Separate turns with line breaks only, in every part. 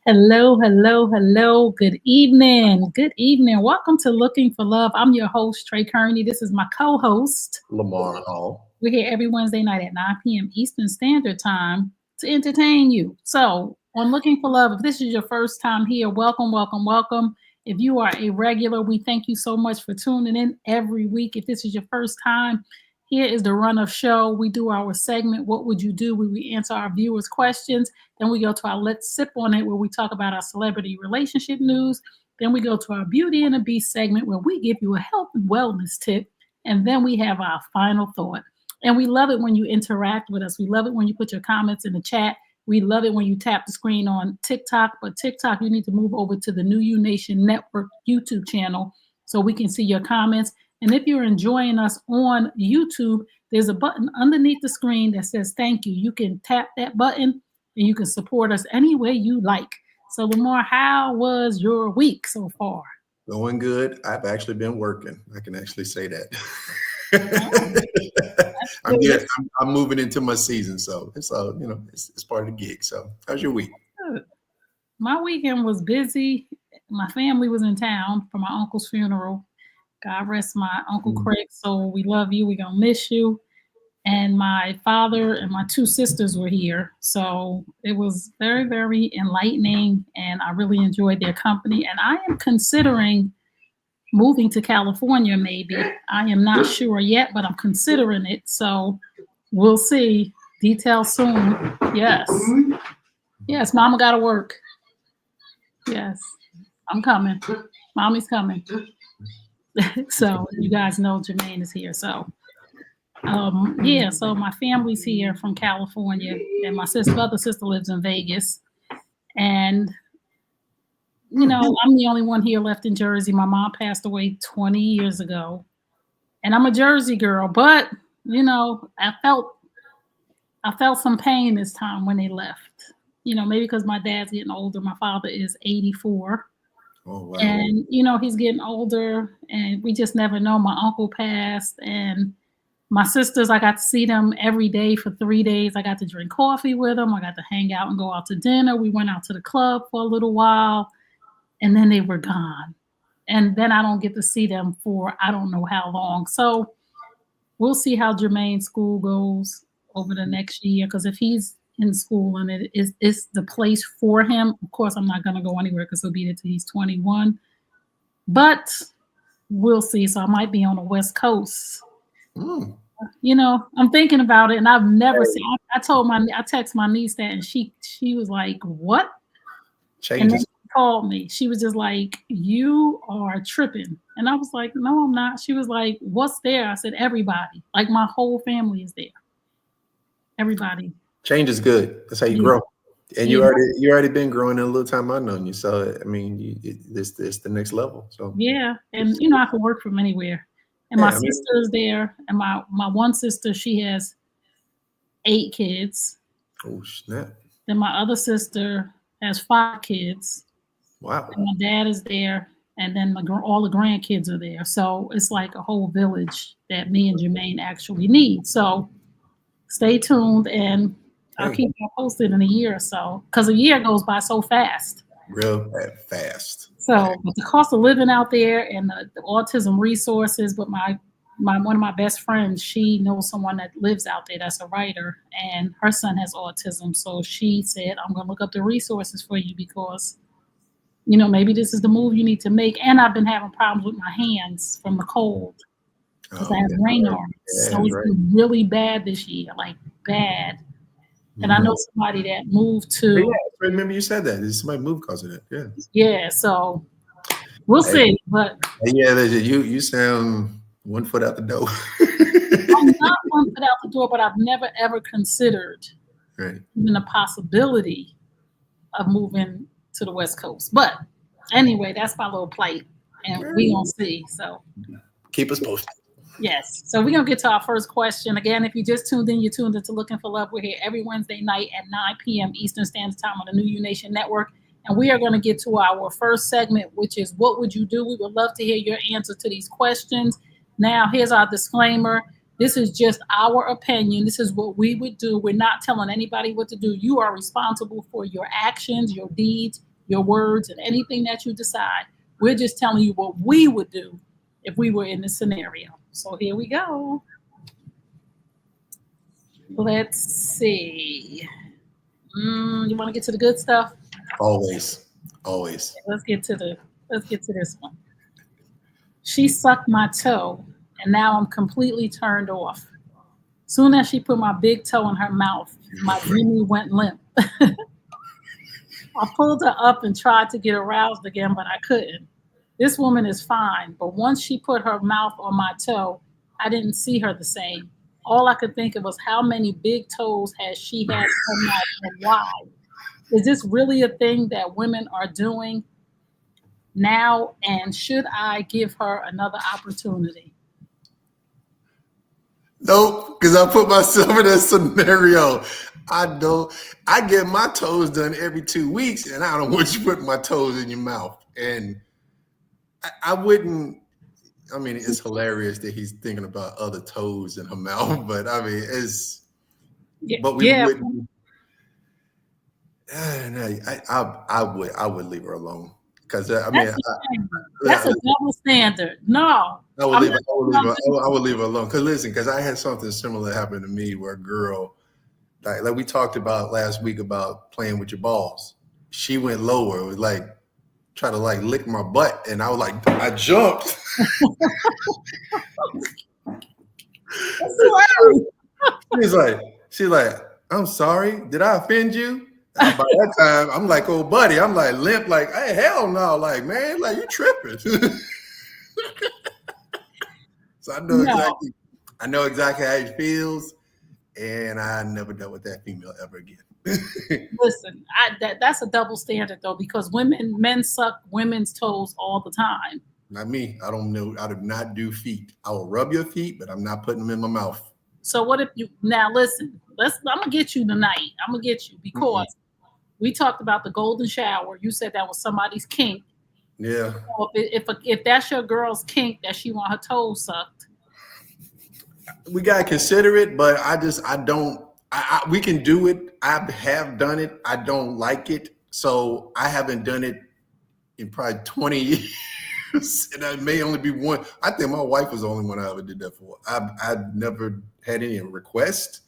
Hello, hello, hello. Good evening. Good evening. Welcome to Looking for Love. I'm your host, Trey Kearney. This is my co-host.
Lamar Hall.
We're here every Wednesday night at 9 p.m. Eastern Standard Time to entertain you. So, on Looking for Love, if this is your first time here, welcome, welcome, welcome. If you are a regular, we thank you so much for tuning in every week. If this is your first time, here is the run of show. We do our segment, What Would You Do? Where we answer our viewers' questions. Then we go to our Let's Sip on It, where we talk about our celebrity relationship news. Then we go to our Beauty and the Beast segment, where we give you a health and wellness tip. And then we have our final thought. And we love it when you interact with us. We love it when you put your comments in the chat. We love it when you tap the screen on TikTok. But TikTok, you need to move over to the New You Nation Network YouTube channel so we can see your comments. And if you're enjoying us on YouTube, there's a button underneath the screen that says thank you. You can tap that button and you can support us any way you like. So, Lamar, how was your week so far?
Going good. I've actually been working. I can actually say that. I'm moving into my season, so it's it's part of the gig. So, how's your week?
Good. My weekend was busy. My family was in town for my uncle's funeral. God rest my Uncle Craig. So we love you. We're going to miss you. And my father and my two sisters were here. So it was very, very enlightening. And I really enjoyed their company. And I am considering moving to California, maybe. I am not sure yet, but I'm considering it. So we'll see. Details soon. Yes. Yes, Mama got to work. Yes, I'm coming. Mommy's coming. So you guys know Jermaine is here. So so my family's here from California, and my other sister lives in Vegas. And I'm the only one here left in Jersey. My mom passed away 20 years ago, and I'm a Jersey girl. But I felt some pain this time when they left. Maybe because my dad's getting older. My father is 84.
Oh, wow.
And, he's getting older, and we just never know. My uncle passed, and my sisters, I got to see them every day for 3 days. I got to drink coffee with them. I got to hang out and go out to dinner. We went out to the club for a little while, and then they were gone. And then I don't get to see them for I don't know how long. So we'll see how Jermaine's school goes over the next year, because if he's in school and it's the place for him, of course I'm not going to go anywhere because he'll be there till he's 21, but we'll see. So I might be on the West Coast. I'm thinking about it, and I've never seen. I text my niece that, and she was like, what?
Changes.
And then she called me. She was just like, you are tripping. And I was like, no, I'm not. She was like, what's there? I said, everybody. Like, my whole family is there. Everybody.
Change is good. That's how you grow. And you already been growing in a little time I've known you. So I mean, it's the next level. So
yeah, and I can work from anywhere. And my sister is there, and my one sister, she has 8 kids.
Oh snap!
Then my other sister has 5 kids.
Wow.
And my dad is there, and then all the grandkids are there. So it's like a whole village that me and Jermaine actually need. So stay tuned, and I'll keep you posted in a year or so, because a year goes by so fast.
Real fast.
So, but the cost of living out there and the autism resources, but one of my best friends, she knows someone that lives out there that's a writer, and her son has autism. So she said, I'm going to look up the resources for you, because, maybe this is the move you need to make. And I've been having problems with my hands from the cold, because I have rain arms. So it's been really bad this year, like bad. And I know somebody that moved to.
Yeah, I remember you said that. Somebody moved because of that. Yeah.
Yeah. So we'll see. But
yeah, you sound 1 foot out the door.
I'm not 1 foot out the door, but I've never ever considered even the possibility of moving to the West Coast. But anyway, that's my little plight, and we gonna see. So
keep us posted.
Yes. So we're going to get to our first question. Again, if you just tuned in, you're tuned into Looking for Love. We're here every Wednesday night at 9 p.m. Eastern Standard Time on the New You Nation Network. And we are going to get to our first segment, which is What Would You Do? We would love to hear your answer to these questions. Now, here's our disclaimer. This is just our opinion. This is what we would do. We're not telling anybody what to do. You are responsible for your actions, your deeds, your words, and anything that you decide. We're just telling you what we would do if we were in this scenario. So here we go. Let's see. You want to get to the good stuff?
Always.
Let's get to this one. She sucked my toe, and now I'm completely turned off. Soon as she put my big toe in her mouth, my Jimmy went limp. I pulled her up and tried to get aroused again, but I couldn't. This woman is fine, but once she put her mouth on my toe, I didn't see her the same. All I could think of was how many big toes has she had in her mouth and why. Is this really a thing that women are doing now? And should I give her another opportunity?
Nope, because I put myself in that scenario. I get my toes done every 2 weeks, and I don't want you putting my toes in your mouth. And I wouldn't. I mean, it's hilarious that he's thinking about other toes in her mouth, but I mean, but we wouldn't. I would leave her alone because I mean,
that's a double standard. No,
I would leave her alone. Because listen, because I had something similar happen to me where a girl, like we talked about last week about playing with your balls. She went lower. It was like try to like lick my butt, and I was like, I jumped. She's like, I'm sorry. Did I offend you? By that time, I'm like, oh, buddy. I'm like limp. Like, hey, hell no. Like, man, like you tripping. So I know exactly how it feels, and I never dealt with that female ever again.
Listen, that's a double standard though, because men suck women's toes all the time.
Not me. I don't know. I do not do feet. I will rub your feet, but I'm not putting them in my mouth.
So what if you now listen? I'm gonna get you tonight. I'm gonna get you because we talked about the golden shower. You said that was somebody's kink.
Yeah.
So if that's your girl's kink that she want her toes sucked,
we gotta consider it. But I don't. We can do it. I have done it. I don't like it, so I haven't done it in probably 20 years. And I may only be one. I think my wife was the only one I ever did that for. I've never had any request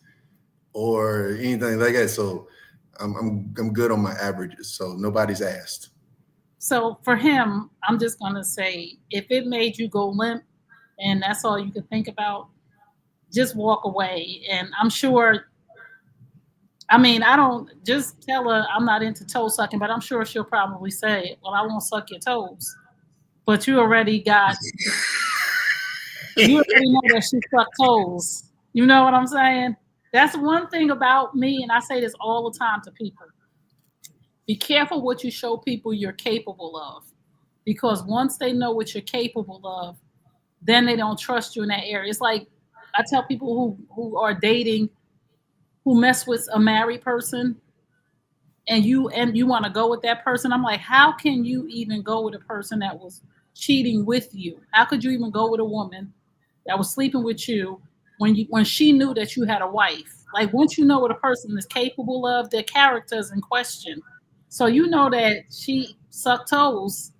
or anything like that. So I'm good on my averages. So nobody's asked.
So for him, I'm just gonna say, if it made you go limp, and that's all you could think about, just walk away. And I'm sure. I mean, I don't just tell her I'm not into toe sucking, but I'm sure she'll probably say, well, I won't suck your toes. But you already know that she sucked toes. You know what I'm saying? That's one thing about me, and I say this all the time to people. Be careful what you show people you're capable of. Because once they know what you're capable of, then they don't trust you in that area. It's like I tell people who are dating, who mess with a married person, and you want to go with that person. I'm like, how can you even go with a person that was cheating with you? How could you even go with a woman that was sleeping with you when she knew that you had a wife? Like, once you know what a person is capable of, their character is in question. So you know that she sucked toes.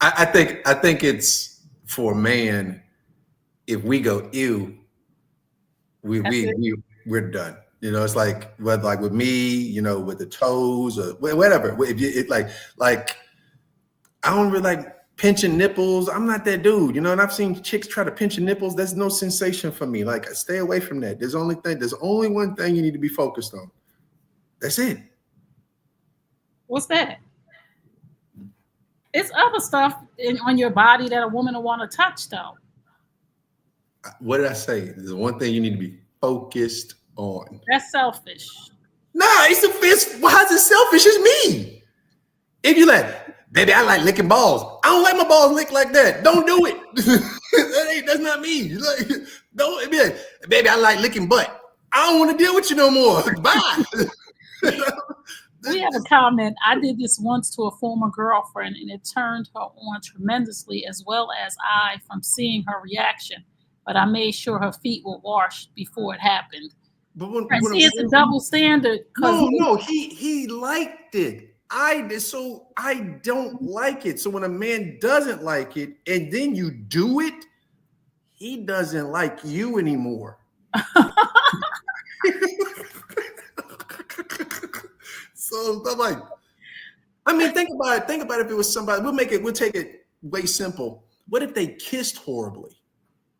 I think it's for a man. If we go ew, we're done. You know, it's like with me, you know, with the toes or whatever. If you like I don't really like pinching nipples. I'm not that dude, you know. And I've seen chicks try to pinch your nipples. That's no sensation for me. Like, stay away from that. There's only one thing you need to be focused on. That's it.
What's that? It's other stuff on your body that a woman will want to touch, though.
What did I say? There's one thing you need to be focused on.
That's selfish.
Nah, it's how's it selfish? It's me. If you like, baby, I like licking balls. I don't like my balls licked like that. Don't do it. That's not me. Like, don't be like, baby, I like licking butt. I don't want to deal with you no more. Bye.
We have a comment. I did this once to a former girlfriend, and it turned her on tremendously, as well as I, from seeing her reaction. But I made sure her feet were washed before it happened.
But
it's a double standard.
No, he liked it. I don't like it. So when a man doesn't like it and then you do it, he doesn't like you anymore. So I'm like, I mean, think about it. Think about if it was somebody. We'll take it way simple. What if they kissed horribly?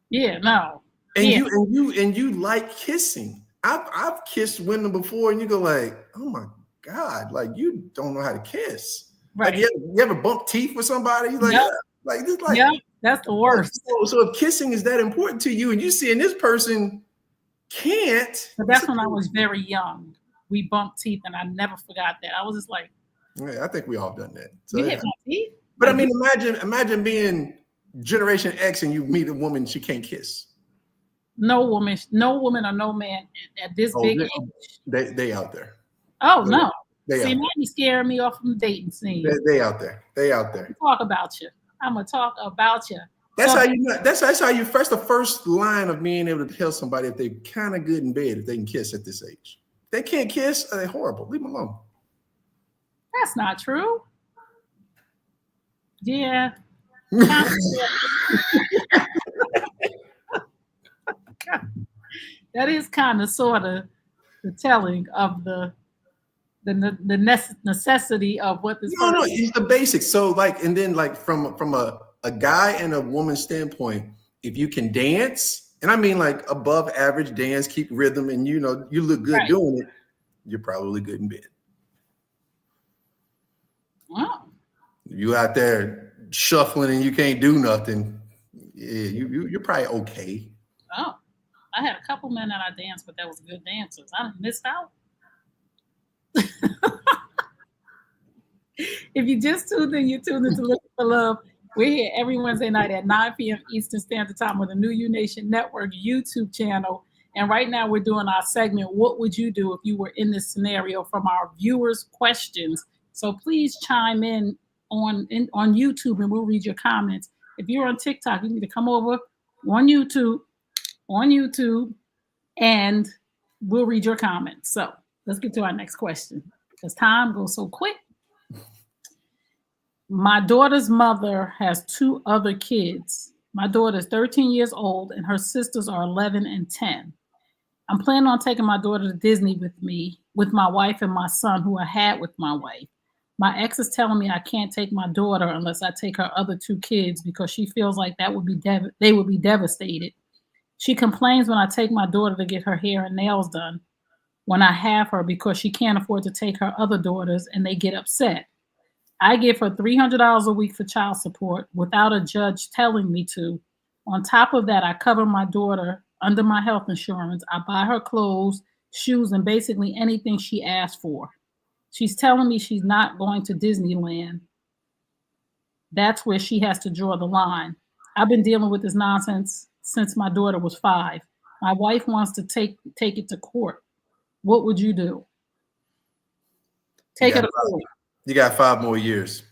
Yeah, no.
And
Yeah.
you like kissing. I've kissed women before, and you go like, oh my God, like you don't know how to kiss.
Right.
Like you ever bump teeth with somebody? Like,
Yep.
like this, like,
Yep. That's the worst.
So if kissing is that important to you, and you see, and this person can't.
But that's when I was very young. We bumped teeth, and I never forgot that. I was just like,
Yeah, I think we all done that. So,
you
yeah.
hit my teeth?
But I mean, imagine being Generation X and you meet a woman she can't kiss.
No woman or no man at this big age.
They out there.
Oh no!
See,
now you scaring me off from the dating scene.
They out there. They out there.
Talk about you. I'm gonna talk about you.
That's how you. That's how you. The first line of being able to tell somebody if they're kind of good in bed if they can kiss at this age. If they can't kiss, they're horrible. Leave them alone.
That's not true. Yeah. That is kind of sort of the telling of the necessity of what this.
No, it's the basics. So like, and then like from a guy and a woman standpoint, if you can dance, and I mean like above average dance, keep rhythm, and you look good doing it, you're probably good in bed.
Wow.
You out there shuffling and you can't do nothing, yeah, you're probably okay.
Oh, I had a couple men that I danced, but that was good dancers. I missed out. If you just tuned in, you tuned in to Looking for Love. We're here every Wednesday night at 9 p.m. Eastern Standard Time on the New U Nation Network YouTube channel. And right now we're doing our segment, What Would You Do If You Were in This Scenario, from our viewers' questions. So please chime in on YouTube and we'll read your comments. If you're on TikTok, you need to come over on YouTube, and we'll read your comments. So let's get to our next question because time goes so quick. My daughter's mother has 2 other kids. My daughter is 13 years old and her sisters are 11 and 10. I'm planning on taking my daughter to Disney with me, with my wife and my son, who I had with my wife. My ex is telling me I can't take my daughter unless I take her other 2 kids because she feels like they would be devastated. She complains when I take my daughter to get her hair and nails done when I have her because she can't afford to take her other daughters and they get upset. I give her $300 a week for child support without a judge telling me to. On top of that, I cover my daughter under my health insurance. I buy her clothes, shoes, and basically anything she asks for. She's telling me she's not going to Disneyland. That's where she has to draw the line. I've been dealing with this nonsense since my daughter was 5. My wife wants to take it to court. What would you do? Take it to court.
You got 5 more years.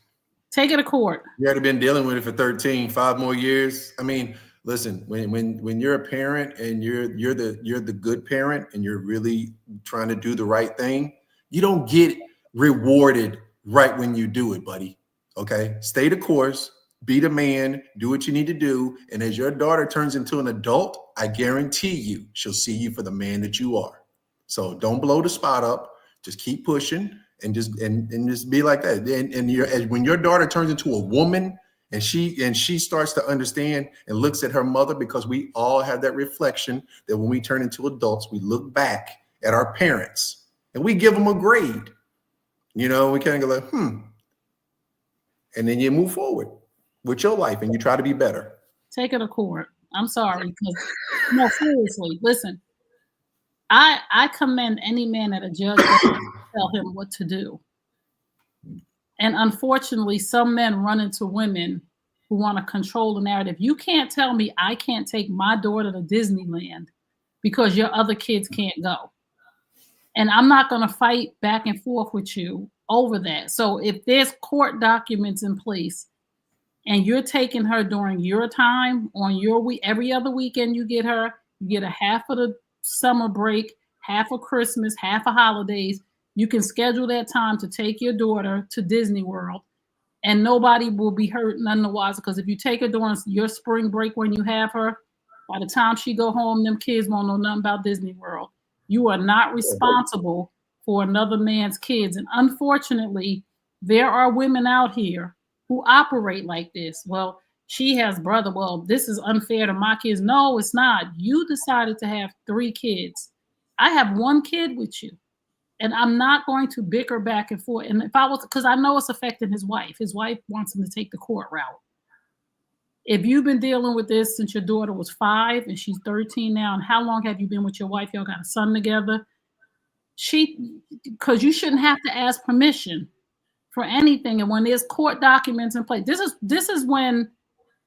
Take it to court.
You already been dealing with it for 13, 5 more years. I mean, listen, when you're a parent and you're the good parent and you're really trying to do the right thing, you don't get rewarded right when you do it, buddy. Okay? Stay the course, be the man, do what you need to do. And as your daughter turns into an adult, I guarantee you she'll see you for the man that you are. So don't blow the spot up. Just keep pushing. And just be like that. And when your daughter turns into a woman and she starts to understand and looks at her mother, because we all have that reflection that when we turn into adults, we look back at our parents and we give them a grade. We kind of go like, and then you move forward with your life and you try to be better.
Take it to court. I'm sorry, because no, seriously, listen. I commend any man that a judge tell him what to do. And unfortunately, some men run into women who want to control the narrative. You can't tell me I can't take my daughter to Disneyland because your other kids can't go. And I'm not going to fight back and forth with you over that. So if there's court documents in place and you're taking her during your time on your week, every other weekend you get her, you get a half of the summer break, half of Christmas, half of holidays, You can schedule that time to take your daughter to Disney World, and nobody will be hurt none the wiser. Because if you take her during your spring break when you have her, by the time she go home, them kids won't know nothing about Disney World. You are not responsible for another man's kids. And unfortunately, there are women out here who operate like this. Well, she has brother. Well, this is unfair to my kids. No, it's not. You decided to have 3 kids. I have 1 kid with you. And I'm not going to bicker back and forth. And if I was, because I know it's affecting his wife. His wife wants him to take the court route. If you've been dealing with this since your daughter was 5 and she's 13 now, and how long have you been with your wife? Y'all got a son together. Because you shouldn't have to ask permission for anything. And when there's court documents in place, this is when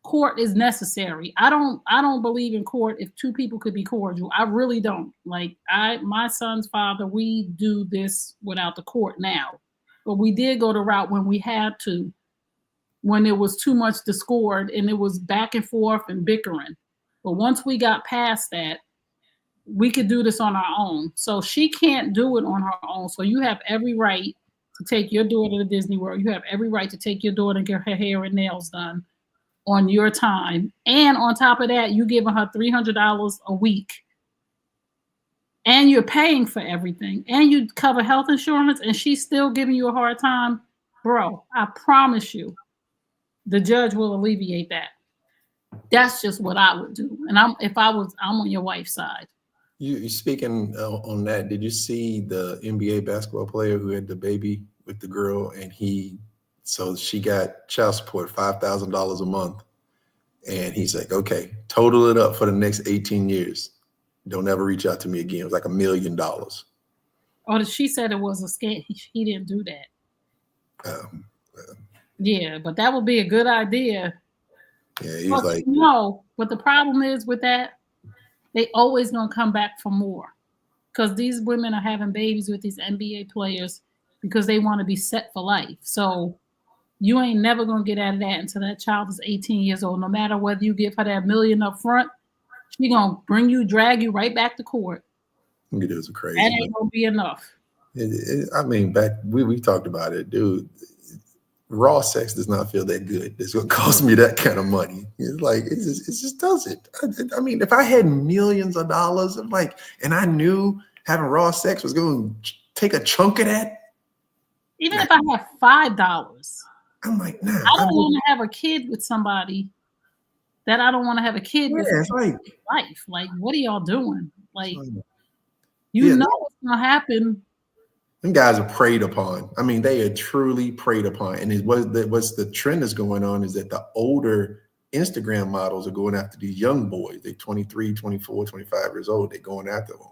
court is necessary. I don't believe in court if 2 people could be cordial. I really don't. Like my son's father, we do this without the court now, but we did go the route when we had to, when there was too much discord and it was back and forth and bickering. But once we got past that, we could do this on our own. So she can't do it on her own. So you have every right to take your daughter to Disney World. You have every right to take your daughter and get her hair and nails done on your time. And on top of that, you giving her $300 a week. And you're paying for everything. And you cover health insurance, and she's still giving you a hard time. Bro, I promise you, the judge will alleviate that. That's just what I would do. And I'm on your wife's side.
You speaking on that, did you see the NBA basketball player who had the baby with the girl, and so she got child support, $5,000 a month. And he's like, okay, total it up for the next 18 years. Don't ever reach out to me again. It was like $1 million.
Oh, she said it was a scam. He didn't do that. Yeah, but that would be a good idea.
Yeah, he was like,
no, but the problem is with that, they always gonna come back for more. Because these women are having babies with these NBA players because they want to be set for life. So you ain't never going to get out of that until that child is 18 years old. No matter whether you give her that $1 million up front, she going to drag you right back to court.
It was crazy.
That ain't going to be enough.
We talked about it, dude. Raw sex does not feel that good. It's going to cost me that kind of money. It's like, it just doesn't. I mean, if I had millions of dollars, and I knew having raw sex was going to take a chunk of that.
Even if I have $5,
I'm like, nah.
I don't want to have a kid with somebody that I don't want to have a kid with.
It's like
life. Like, what are y'all doing? Like, you know what's going to happen.
Them guys are preyed upon. I mean, they are truly preyed upon. And what's the trend that's going on is that the older Instagram models are going after these young boys. They're 23, 24, 25 years old. They're going after them.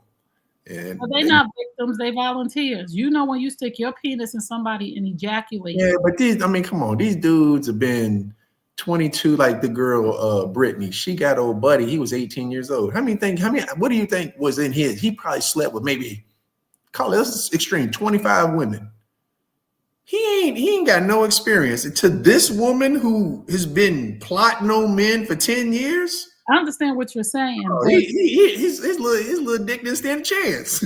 And
they're not victims, they volunteers. You know, when you stick your penis in somebody and ejaculate.
Yeah, but come on, these dudes have been 22, like the girl Brittany. She got old buddy, he was 18 years old. What do you think was in his? He probably slept with maybe, call it extreme, 25 women. He ain't got no experience. To this woman who has been plotting on men for 10 years.
I understand what you're saying.
Oh, his little dick didn't stand a chance.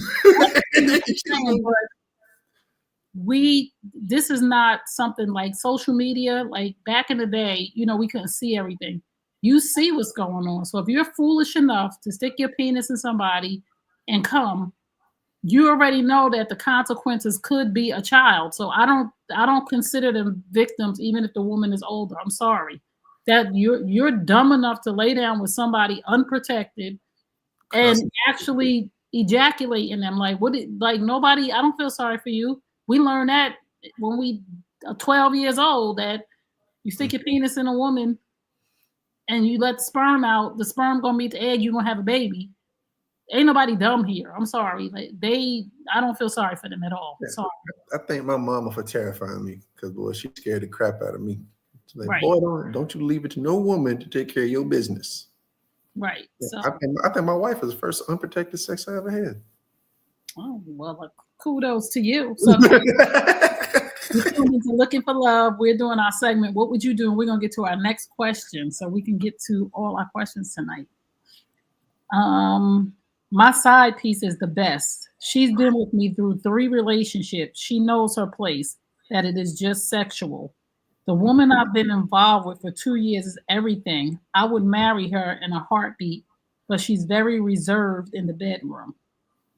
This is not something like social media. Like back in the day, we couldn't see everything. You see what's going on. So if you're foolish enough to stick your penis in somebody and come, you already know that the consequences could be a child. So I don't consider them victims, even if the woman is older. I'm sorry. That you're dumb enough to lay down with somebody unprotected and actually ejaculate in them. Nobody, I don't feel sorry for you. We learned that when we are 12 years old, that you stick your penis in a woman and you let the sperm out, the sperm gonna meet the egg, you're gonna have a baby. Ain't nobody dumb here. I'm sorry. I don't feel sorry for them at all.
Yeah,
sorry.
I thank my mama for terrifying me because, boy, she scared the crap out of me. Like,
right.
Boy, don't you leave it to no woman to take care of your business.
Right.
Yeah,
so
I think my wife was the first unprotected sex I ever had.
Oh, well, kudos to you. So we're looking for love. We're doing our segment. What would you do? And we're going to get to our next question so we can get to all our questions tonight. My side piece is the best. She's been with me through 3 relationships. She knows her place, that it is just sexual. The woman I've been involved with for 2 years is everything. I would marry her in a heartbeat, but she's very reserved in the bedroom.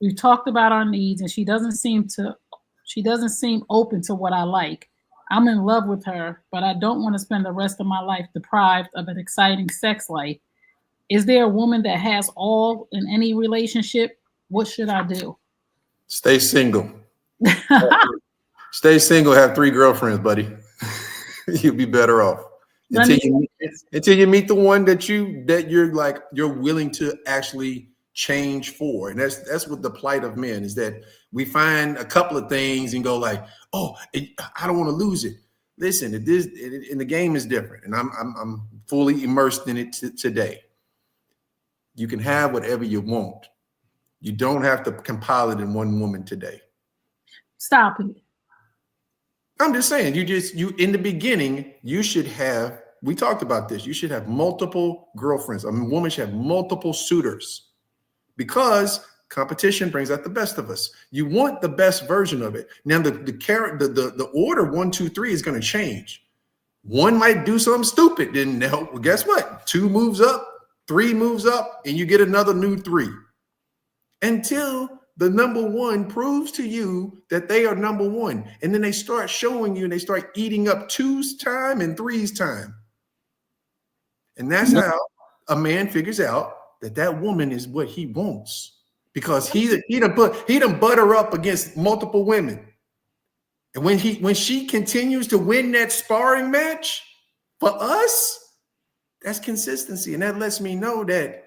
We've talked about our needs and she doesn't seem open to what I like. I'm in love with her, but I don't want to spend the rest of my life deprived of an exciting sex life. Is there a woman that has all in any relationship? What should I do?
Stay single. Stay single. Have 3 girlfriends, buddy. You'll be better off until you meet the one that you're willing to actually change for. And that's what the plight of men is, that we find a couple of things and go like, oh, I don't want to lose it. Listen, and the game is different, and I'm fully immersed in it today. You can have whatever you want. You don't have to compile it in one woman today.
Stop it.
I'm just saying, you in the beginning, you should have, we talked about this, you should have multiple girlfriends. A woman should have multiple suitors, because competition brings out the best of us. You want the best version of it. Now the order 1, 2, 3 is going to change. One might do something stupid, then guess what? 2 moves up, 3 moves up, and you get another new 3. Until the number 1 proves to you that they are number 1. And then they start showing you, and they start eating up 2's time and 3's time. And that's how a man figures out that woman is what he wants, because he done butt her up against multiple women. And when she continues to win that sparring match for us, that's consistency. And that lets me know that,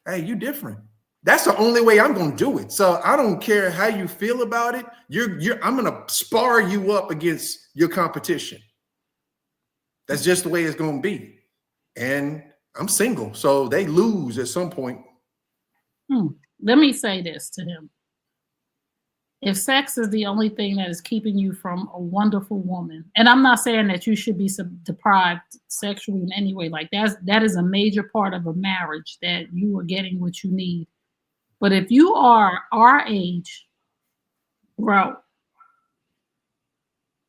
hey, you different. That's the only way I'm going to do it. So I don't care how you feel about it. I'm going to spar you up against your competition. That's just the way it's going to be. And I'm single, so they lose at some point.
Let me say this to him. If sex is the only thing that is keeping you from a wonderful woman, and I'm not saying that you should be deprived sexually in any way, like that is a major part of a marriage, that you are getting what you need. But if you are our age, bro,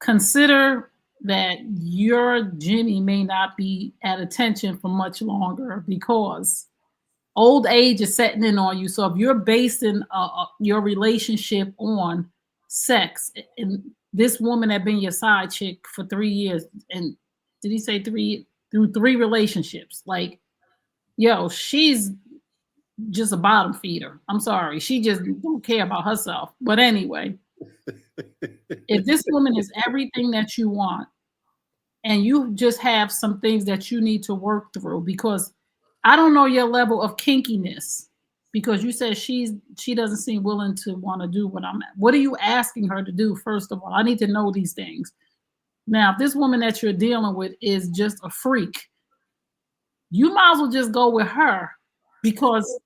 consider that your Jimmy may not be at attention for much longer, because old age is setting in on you. So if you're basing your relationship on sex, and this woman had been your side chick for 3 years, and did he say 3 through 3 relationships? Like, yo, she's just a bottom feeder. I'm sorry. She just don't care about herself. But anyway, if this woman is everything that you want, and you just have some things that you need to work through, because I don't know your level of kinkiness, because you said she doesn't seem willing to want to do what are you asking her to do? First of all, I need to know these things. Now, if this woman that you're dealing with is just a freak, you might as well just go with her, because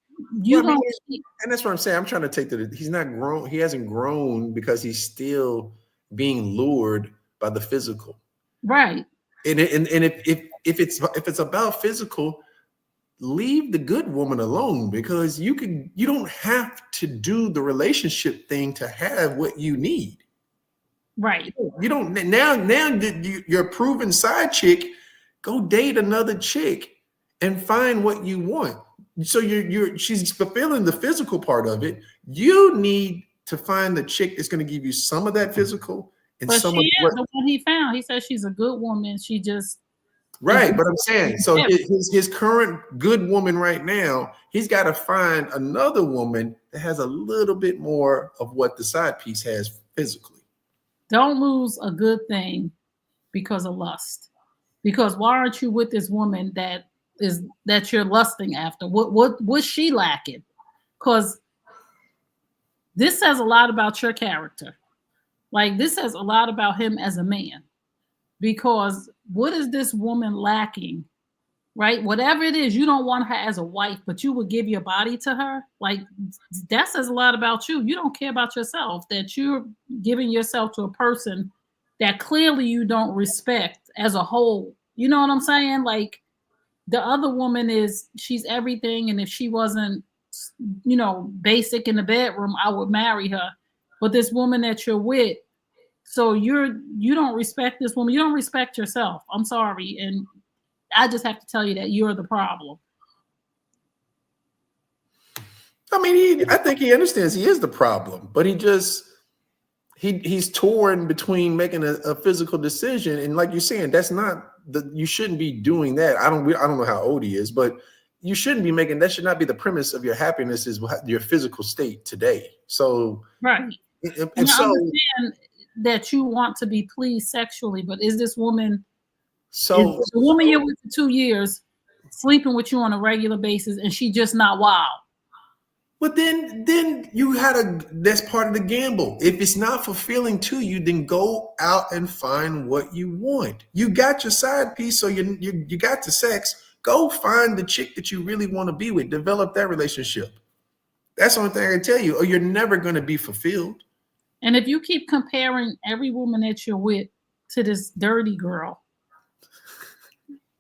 and
that's what I'm saying. I'm trying to take he's not grown. He hasn't grown because he's still being lured by the physical.
Right.
And if it's about physical, leave the good woman alone, because you don't have to do the relationship thing to have what you need.
Right.
You don't now you're a proven side chick. Go date another chick and find what you want. So she's fulfilling the physical part of it. You need to find the chick that's going to give you some of that physical and
but
some
she
of
is the one he found. He says she's a good woman. She just
right. But I'm saying, so his current good woman right now, he's got to find another woman that has a little bit more of what the side piece has physically. Don't
lose a good thing because of lust. Because why aren't you with this woman that you're lusting after? What's she lacking? Because this says a lot about your character. Like, this says a lot about him as a man. Because what is this woman lacking? Right? Whatever it is, you don't want her as a wife, but you would give your body to her. Like, that says a lot about you. You don't care about yourself, that you're giving yourself to a person that clearly you don't respect as a whole. You know what I'm saying? Like, the other woman she's everything. And if she wasn't basic in the bedroom, I would marry her. But this woman that you're with, so you don't respect this woman. You don't respect yourself. I'm sorry. And I just have to tell you that you're the problem.
I mean, I think he understands he is the problem, but he's torn between making a physical decision. And like you're saying, you shouldn't be doing that. I don't know how old he is, but you shouldn't be making, that should not be the premise of your happiness, is your physical state today. So,
right. And so, I understand that you want to be pleased sexually, but is this woman, the woman you're with for 2 years, sleeping with you on a regular basis, and she just not wild?
But then that's part of the gamble. If it's not fulfilling to you, then go out and find what you want. You got your side piece, so you got the sex. Go find the chick that you really want to be with. Develop that relationship. That's the only thing I can tell you, or you're never going to be fulfilled.
And if you keep comparing every woman that you're with to this dirty girl,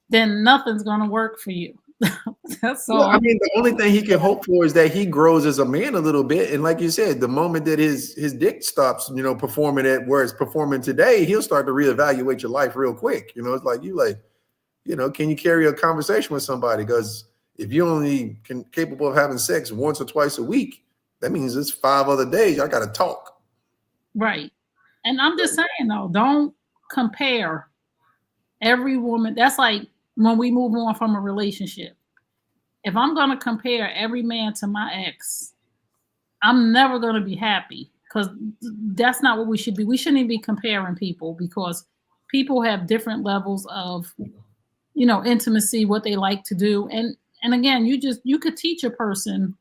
then nothing's going to work for you. That's all.
Well, I mean, the only thing he can hope for is that he grows as a man a little bit. And like you said, the moment that his dick stops, performing at where it's performing today, he'll start to reevaluate your life real quick. It's like can you carry a conversation with somebody? Because if you only capable of having sex once or twice a week, that means it's 5 other days I got to talk.
Right. And I'm just saying, though, don't compare every woman. That's like when we move on from a relationship. If I'm going to compare every man to my ex, I'm never going to be happy, because that's not what we should be. We shouldn't even be comparing people, because people have different levels of, intimacy, what they like to do. And again, you could teach a person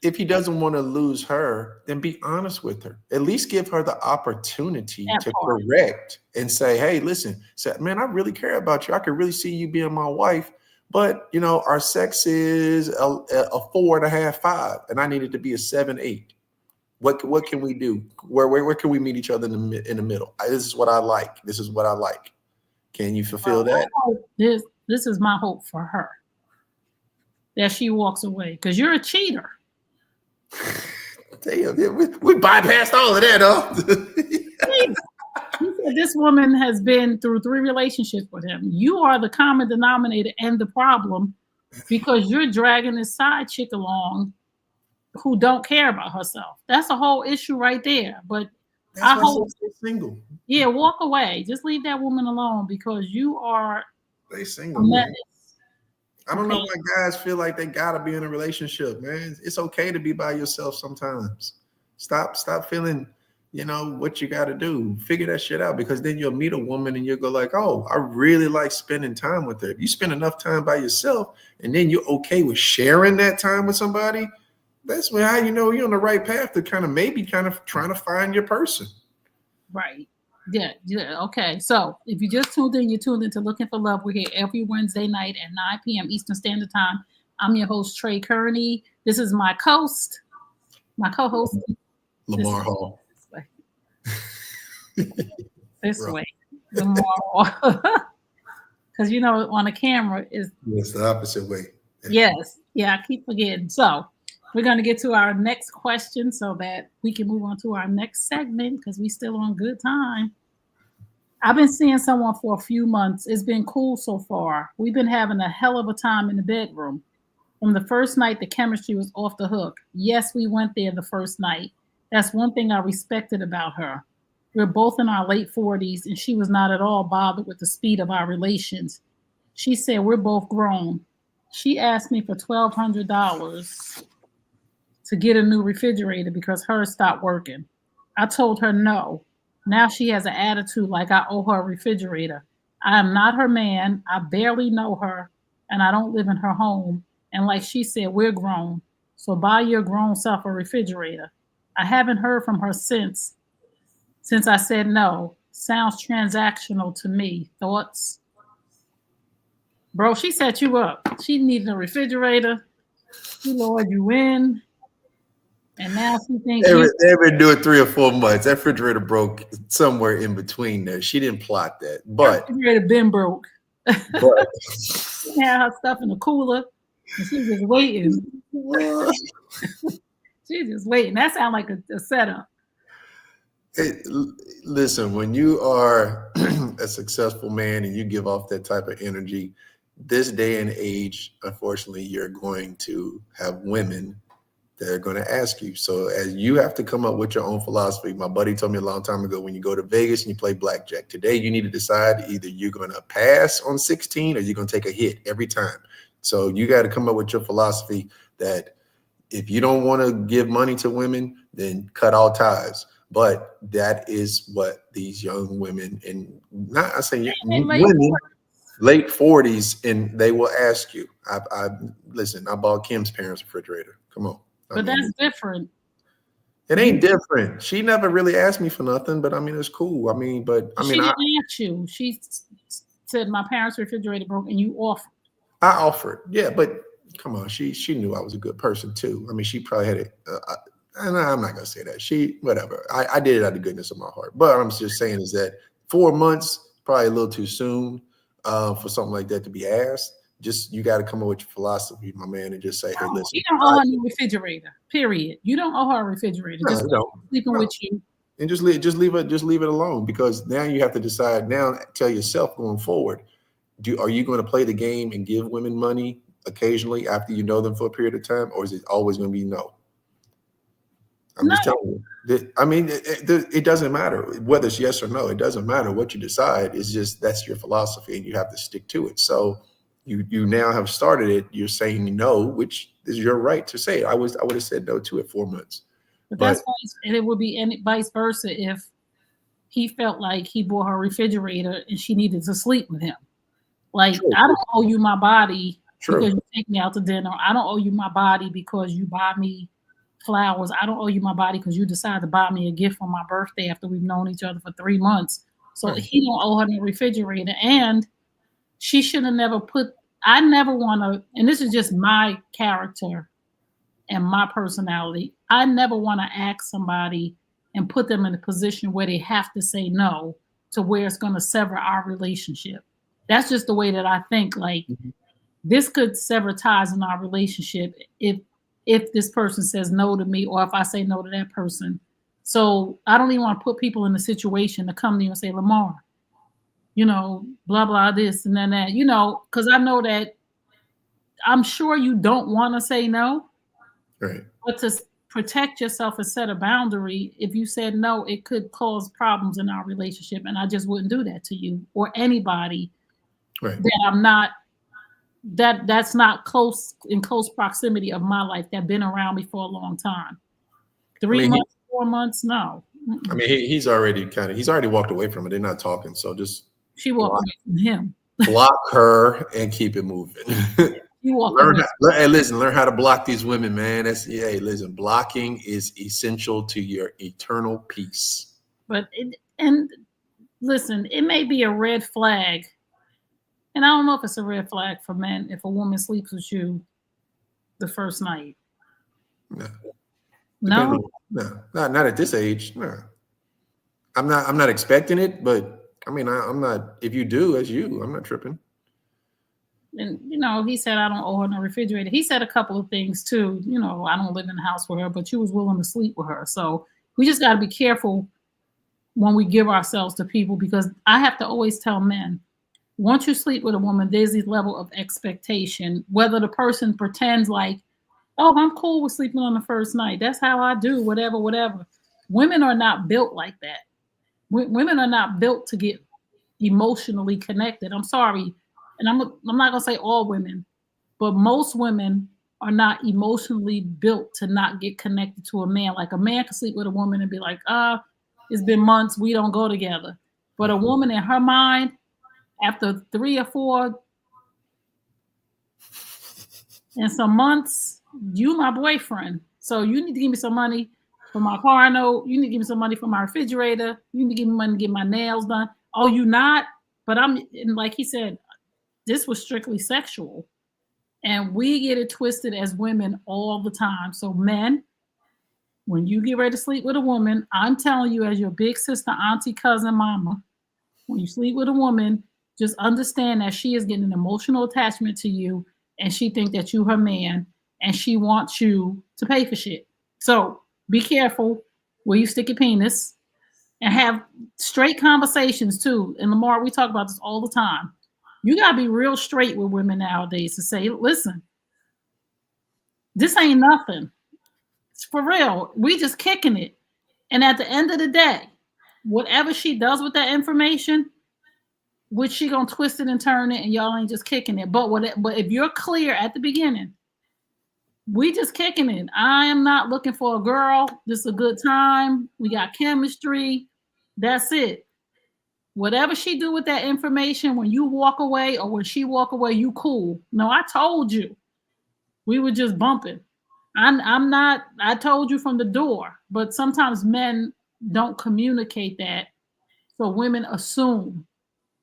if he doesn't want to lose her, then be honest with her. At least give her the opportunity to correct and say, hey, listen, man, I really care about you. I could really see you being my wife. But, our sex is a 4.5, 5, and I need it to be a 7, 8. What can we do? Where can we meet each other in the middle? This is what I like. This is what I like. Can you fulfill that?
This is my hope for her, that she walks away, because you're a cheater.
Damn, we bypassed all of that, huh?
This woman has been through 3 relationships with him. You are the common denominator and the problem, because you're dragging this side chick along who don't care about herself. That's a whole issue right there. But I hope
single.
Yeah, walk away. Just leave that woman alone, because you are
single. I don't know why guys feel like they gotta be in a relationship, man. It's okay to be by yourself sometimes. Stop feeling, what you gotta do. Figure that shit out, because then you'll meet a woman and you'll go like, oh, I really like spending time with her. If you spend enough time by yourself and then you're okay with sharing that time with somebody, that's how you're on the right path to kind of trying to find your person.
Right. Yeah. Okay. So if you just tuned in, you're tuned into Looking for Love. We're here every Wednesday night at 9 p.m. Eastern Standard Time. I'm your host, Tray Kearney. This is my co-host,
Lamar Hall.
This way. Lamar Hall. Because, on the camera is...
It's the opposite way.
Yes. Yeah, I keep forgetting. So we're going to get to our next question so that we can move on to our next segment, because we still on good time. I've been seeing someone for a few months. It's been cool so far. We've been having a hell of a time in the bedroom. From the first night, the chemistry was off the hook. Yes, we went there the first night. That's one thing I respected about her. We're both in our late 40s, and she was not at all bothered with the speed of our relations. She said, we're both grown. She asked me for $1,200 to get a new refrigerator because hers stopped working. I told her no. Now she has an attitude like I owe her a refrigerator. I am not her man. I barely know her, and I don't live in her home. And like she said, we're grown. So buy your grown self a refrigerator. I haven't heard from her since I said no. Sounds transactional to me. Thoughts? Bro, she set you up. She needed a refrigerator. She lured you in. And now she thinks
they've been doing 3 or 4 months. That refrigerator broke somewhere in between there. She didn't plot that. But
the refrigerator been broke. She had her stuff in the cooler. And she's just waiting. She's just waiting. That sounds like a setup.
Hey, listen, when you are a successful man and you give off that type of energy, this day and age, unfortunately, you're going to have women that are going to ask you. So as you have to come up with your own philosophy. My buddy told me a long time ago, when you go to Vegas and you play blackjack, today you need to decide either you're going to pass on 16 or you're going to take a hit every time. So you got to come up with your philosophy that if you don't want to give money to women, then cut all ties. But that is what these young women, and not I say women, late 40s, and they will ask you. I listen. I bought Kim's parents' refrigerator. Come on.
But that's different.
It ain't different. She never really asked me for nothing, but I mean, it's cool. I mean, but I mean,
she didn't ask you. She said my parents' refrigerator broke, and you offered.
I offered, yeah, but come on, she knew I was a good person too. I mean, she probably had it. And I'm not gonna say that. Whatever. I did it out of the goodness of my heart. But I'm just saying is that 4 months probably a little too soon for something like that to be asked. Just you got to come up with your philosophy, my man, and just say, hey, listen.
You don't owe her no refrigerator. Period. You don't owe her a refrigerator. Just sleeping with you.
And just leave it alone, because now you have to decide. Now tell yourself going forward. Are you going to play the game and give women money occasionally after you know them for a period of time, or is it always going to be no? I'm just telling you. I mean, it doesn't matter whether it's yes or no. It doesn't matter what you decide. It's just that's your philosophy, and you have to stick to it. So you now have started it. You're saying no, which is your right to say. I would have said no to it 4 months.
But that's and it would be vice versa if he felt like he bought her a refrigerator and she needed to sleep with him. Like, true. I don't owe you my body because you take me out to dinner. I don't owe you my body because you buy me flowers. I don't owe you my body because you decide to buy me a gift for my birthday after we've known each other for 3 months. So he don't owe her the refrigerator. And she should have never I never want to, and this is just my character and my personality, I never want to ask somebody and put them in a position where they have to say no to where it's going to sever our relationship. That's just the way that I think. Like, this could sever ties in our relationship if this person says no to me, or if I say no to that person. So I don't even want to put people in a situation to come to you and say, Lamar, blah, blah, this and then that, because I know that I'm sure you don't want to say no.
Right.
But to protect yourself and set a boundary, if you said no, it could cause problems in our relationship. And I just wouldn't do that to you or anybody that I'm not, that's not in close proximity of my life, that been around me for a long time. 3 months, 4 months, no.
I mean, he's already walked away from it. They're not talking. So just
she walked away from him.
Block her and keep it moving. Learn how to block these women, man. Listen, blocking is essential to your eternal peace.
But listen, it may be a red flag. And I don't know if it's a red flag for men if a woman sleeps with you the first night. No,
not at this age. No, I'm not expecting it, but I mean, I'm not. If you do, as you, I'm not tripping.
And he said I don't owe her no refrigerator. He said a couple of things too. I don't live in the house with her, but you was willing to sleep with her. So we just got to be careful when we give ourselves to people, because I have to always tell men, once you sleep with a woman, there's this level of expectation, whether the person pretends like, oh, I'm cool with sleeping on the first night. That's how I do, whatever. Women are not built like that. Women are not built to get emotionally connected. I'm sorry. And I'm not going to say all women, but most women are not emotionally built to not get connected to a man. Like, a man can sleep with a woman and be like, it's been months, we don't go together. But a woman, in her mind, after 3 or 4 and some months, you my boyfriend. So you need to give me some money for my car note. You need to give me some money for my refrigerator. You need to give me money to get my nails done. Oh, you not? But and like he said, this was strictly sexual. And we get it twisted as women all the time. So men, when you get ready to sleep with a woman, I'm telling you, as your big sister, auntie, cousin, mama, when you sleep with a woman, just understand that she is getting an emotional attachment to you, and she think that you her man, and she wants you to pay for shit. So be careful where you stick your penis, and have straight conversations too. And Lamar, we talk about this all the time. You gotta be real straight with women nowadays to say, listen, this ain't nothing. It's for real. We just kicking it. And at the end of the day, whatever she does with that information, which she gonna twist it and turn it, and y'all ain't just kicking it. But if you're clear at the beginning, we just kicking it. I am not looking for a girl. This is a good time. We got chemistry. That's it. Whatever she do with that information, when you walk away or when she walk away, you cool. No, I told you. We were just bumping. I'm not, I told you from the door, but sometimes men don't communicate that. So women assume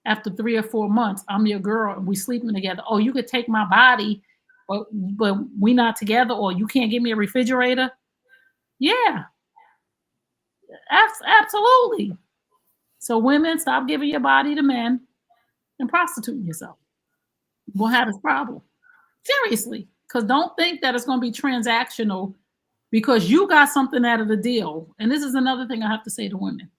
after 3 or 4 months, I'm your girl and we sleeping together. Oh, you could take my body, but we not together, or you can't give me a refrigerator. Yeah, absolutely. So women, stop giving your body to men and prostituting yourself. We'll have this problem. Seriously. Because don't think that it's going to be transactional because you got something out of the deal. And this is another thing I have to say to women.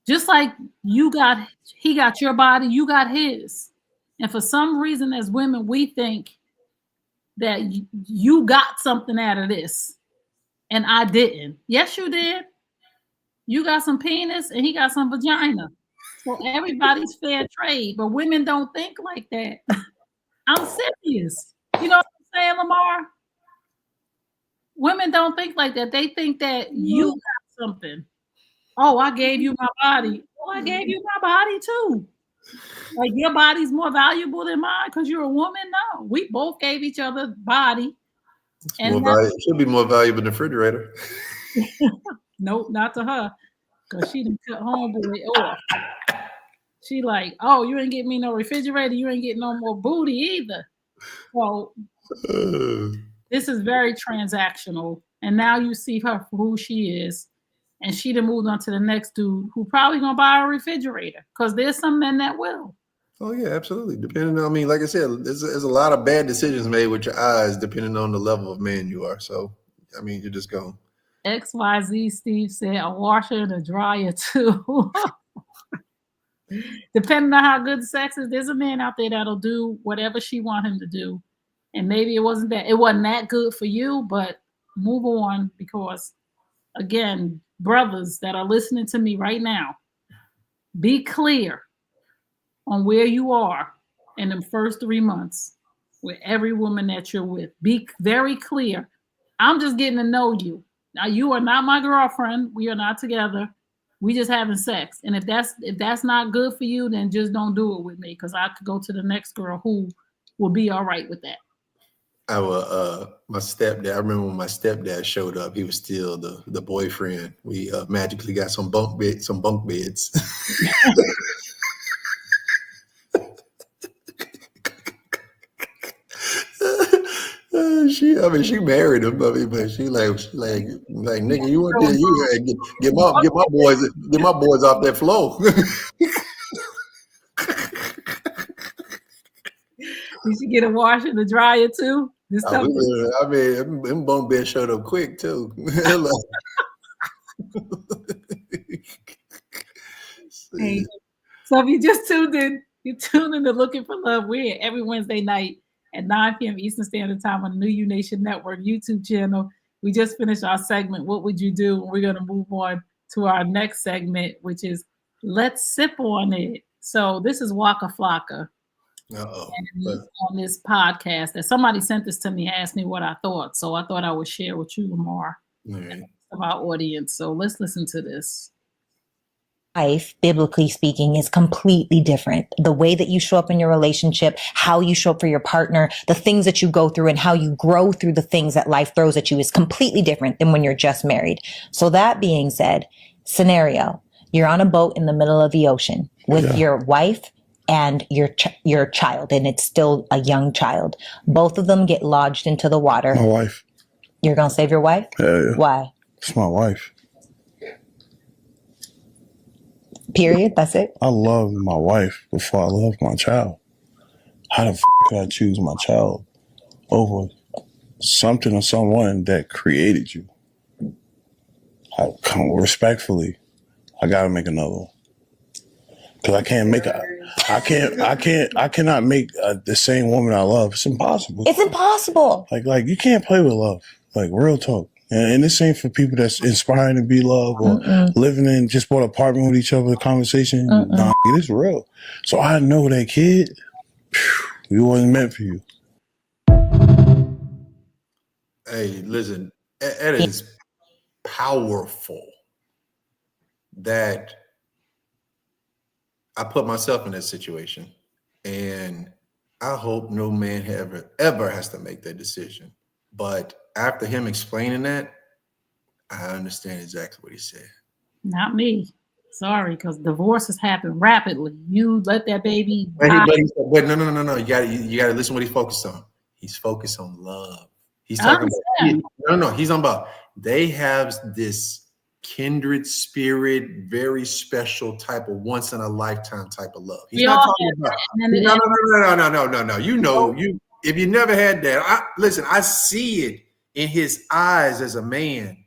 Just like he got your body, you got his. And for some reason, as women, we think that you got something out of this and I didn't. Yes, you did. You got some penis and he got some vagina. So everybody's fair trade, but women don't think like that. I'm serious. You know what I'm saying, Lamar? Women don't think like that. They think that you got something. Oh, I gave you my body. Well, I gave you my body too. Like your body's more valuable than mine because you're a woman? No. We both gave each other body.
It should be more valuable than the refrigerator.
Nope, not to her. Because she done cut homeboy off. She like, oh, you ain't get me no refrigerator. You ain't getting no more booty either. So this is very transactional. And now you see her for who she is. And she done moved on to the next dude who probably going to buy a refrigerator. Because there's some men that will.
Oh, yeah, absolutely. Depending on, I mean, like I said, there's a lot of bad decisions made with your eyes depending on the level of man you are. So, I mean, you're just going.
XYZ Steve said a washer and a dryer too. Depending on how good sex is, there's a man out there that'll do whatever she want him to do. And maybe it wasn't that good for you, but move on because, again, brothers that are listening to me right now, be clear on where you are in the first 3 months with every woman that you're with. Be very clear. I'm just getting to know you. Now, you are not my girlfriend. We are not together. We just having sex. And if that's not good for you, then just don't do it with me because I could go to the next girl who will be all right with that.
My stepdad, I remember when my stepdad showed up, he was still the boyfriend. We magically got some bunk beds. She married him, but she like nigga, you want this? You get my boys off that floor.
You should get a washer and a dryer too.
Them bunk beds showed up quick too.
Hey, so if you just tuned in, to Looking for Love. We're here every Wednesday night at 9 p.m. Eastern Standard Time on the New You Nation Network YouTube channel. We just finished our segment, What Would You Do? We're going to move on to our next segment, which is Let's Sip on It. So this is Waka Flocka. On this podcast that somebody sent this to me, asked me what I thought. So I thought I would share with you, Lamar, of our audience. So let's listen to this.
Life, biblically speaking, is completely different. The way that you show up in your relationship, how you show up for your partner, the things that you go through and how you grow through the things that life throws at you is completely different than when you're just married. So that being said, scenario, you're on a boat in the middle of the ocean with your wife and your child, and it's still a young child. Both of them get lodged into the water.
My wife.
You're going to save your wife?
Yeah.
Why?
It's my wife.
Period. That's it.
I love my wife before I love my child. How the could I choose my child over something or someone that created you? Respectfully, I gotta make another one. Cause I can't make I cannot make the same woman I love. It's impossible.
It's impossible.
Like you can't play with love. Like real talk. And this ain't for people that's inspiring to be loved or living in just one apartment with each other. Conversation, nah, it is real. So I know that kid, we wasn't meant for you.
Hey, listen, it is powerful that I put myself in that situation, and I hope no man ever has to make that decision. But after him explaining that, I understand exactly what he said.
Not me. Sorry, because divorces happen rapidly. You let that baby
But
die.
no. You gotta listen to what he's focused on. He's focused on love. He's talking about he's on about they have this kindred spirit, very special type of once in a lifetime type of love. He's not talking about no. You know, if you never had that, listen, I see it in his eyes as a man,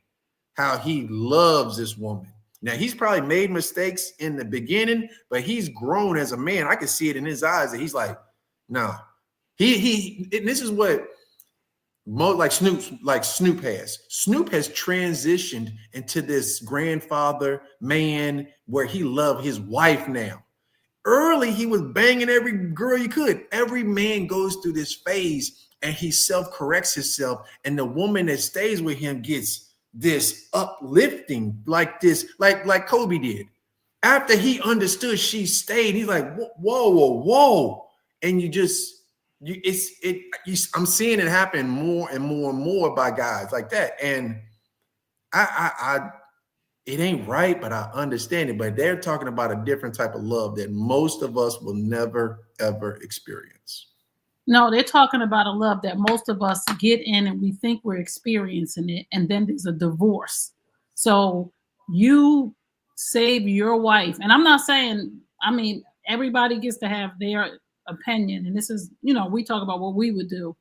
how he loves this woman. Now he's probably made mistakes in the beginning, but he's grown as a man. I can see it in his eyes that he's like, no. And this is what Snoop has. Snoop has transitioned into this grandfather man where he loved his wife now. Early, he was banging every girl you could. Every man goes through this phase and he self-corrects himself. And the woman that stays with him gets this uplifting like this, like Kobe did. After he understood she stayed, he's like, whoa. And I'm seeing it happen more and more by guys like that. And it ain't right, but I understand it. But they're talking about a different type of love that most of us will never, ever experience.
No, they're talking about a love that most of us get in and we think we're experiencing it. And then there's a divorce. So you save your wife. And I'm not saying, everybody gets to have their opinion. And this is, we talk about what we would do.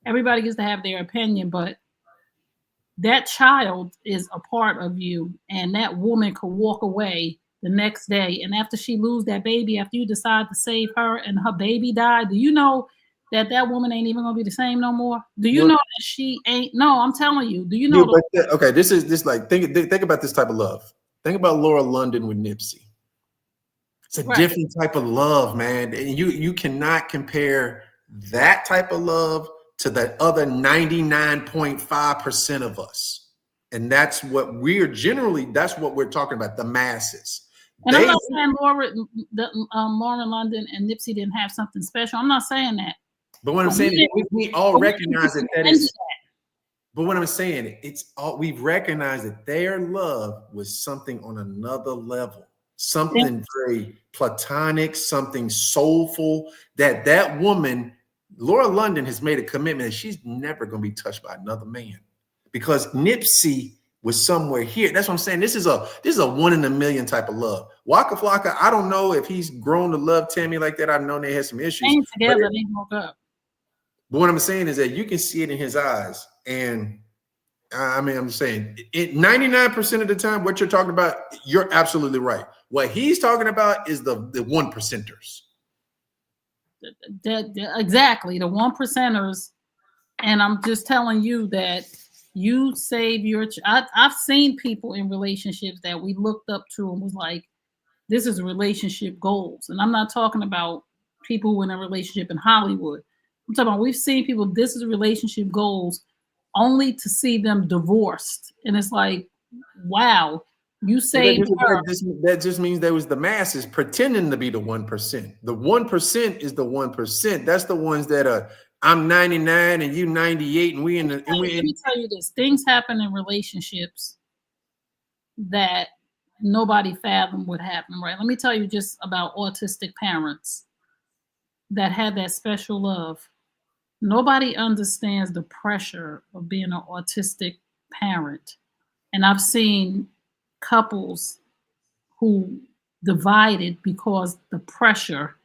Everybody gets to have their opinion, but that child is a part of you, and that woman could walk away the next day. And after she lose that baby, after you decide to save her and her baby died, do you know that woman ain't even gonna be the same no more? Do you know that she ain't? No, I'm telling you. Do you know?
Okay, this is like think about this type of love. Think about Laura London with Nipsey. It's a different type of love, man. And you cannot compare that type of love to the other 99.5% of us. And that's what we're talking about, the masses.
And I'm not saying Lauren London and Nipsey didn't have something special. I'm not saying that.
But what I'm saying is we all recognize that is. But what I'm saying, we've recognized that their love was something on another level, something very platonic, something soulful, that woman, Laura London, has made a commitment that she's never going to be touched by another man, because Nipsey was somewhere here. That's what I'm saying. This is a one in a million type of love. Waka Flocka, I don't know if he's grown to love Tammy like that. I've known they had some issues.
Together, they broke up.
But what I'm saying is that you can see it in his eyes. And I'm saying 99% of the time, what you're talking about, you're absolutely right. What he's talking about is the one percenters.
Exactly, the one percenters. And I'm just telling you that you save your I've seen people in relationships that we looked up to and was like, this is relationship goals. And I'm not talking about people who are in a relationship in Hollywood. I'm talking about, we've seen people, this is relationship goals, only to see them divorced. And it's like, wow, you saved her.
That just means there was the masses pretending to be the 1%. The 1% is the 1%. That's the ones that are, I'm 99 and you 98 and let
me tell you this. Things happen in relationships that nobody fathomed would happen, right? Let me tell you just about autistic parents that had that special love. Nobody understands the pressure of being an autistic parent. And I've seen couples who divided because the pressure